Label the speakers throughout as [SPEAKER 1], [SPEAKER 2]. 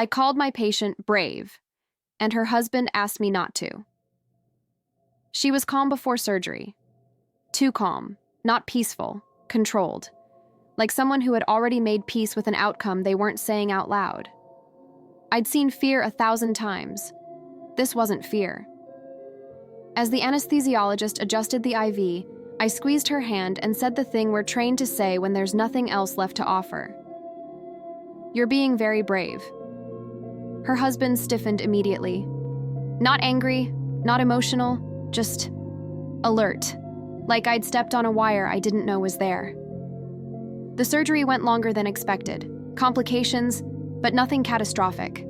[SPEAKER 1] I called my patient brave, and her husband asked me not to. She was calm before surgery. Too calm, not peaceful, controlled. Like someone who had already made peace with an outcome they weren't saying out loud. I'd seen fear 1,000 times. This wasn't fear. As the anesthesiologist adjusted the IV, I squeezed her hand and said the thing we're trained to say when there's nothing else left to offer. "You're being very brave." Her husband stiffened immediately. Not angry, not emotional, just alert, like I'd stepped on a wire I didn't know was there. The surgery went longer than expected. Complications, but nothing catastrophic.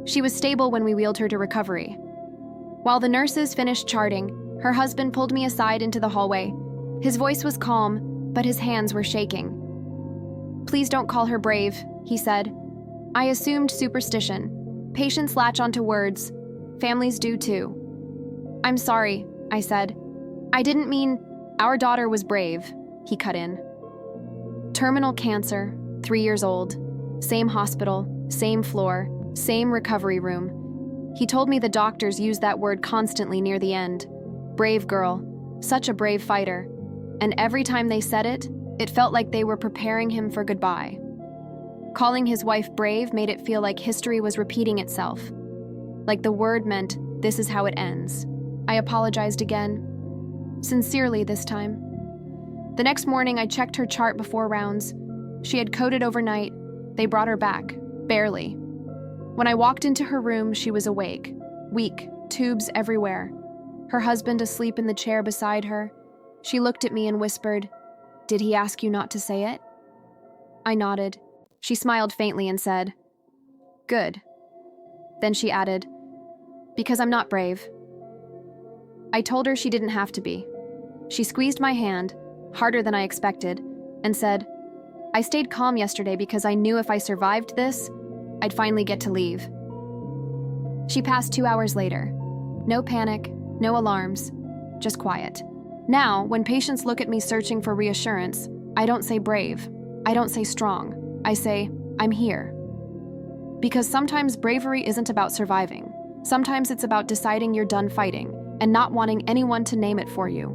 [SPEAKER 1] She was stable when we wheeled her to recovery. While the nurses finished charting, her husband pulled me aside into the hallway. His voice was calm, but his hands were shaking. "Please don't call her brave," he said. I assumed superstition. Patients latch onto words. Families do too. "I'm sorry," I said. "I didn't mean our daughter was brave," he cut in. Terminal cancer, 3 years old, same hospital, same floor, same recovery room. He told me the doctors use that word constantly near the end. Brave girl, such a brave fighter. And every time they said it, it felt like they were preparing him for goodbye. Calling his wife brave made it feel like history was repeating itself. Like the word meant, this is how it ends. I apologized again. Sincerely this time. The next morning, I checked her chart before rounds. She had coded overnight. They brought her back, barely. When I walked into her room, she was awake, weak, tubes everywhere. Her husband asleep in the chair beside her. She looked at me and whispered, "Did he ask you not to say it?" I nodded. She smiled faintly and said, "Good." Then she added, "Because I'm not brave." I told her she didn't have to be. She squeezed my hand, harder than I expected, and said, "I stayed calm yesterday because I knew if I survived this, I'd finally get to leave." She passed 2 hours later. No panic, no alarms, just quiet. Now, when patients look at me searching for reassurance, I don't say brave. I don't say strong. I say, "I'm here." Because sometimes bravery isn't about surviving. Sometimes it's about deciding you're done fighting and not wanting anyone to name it for you.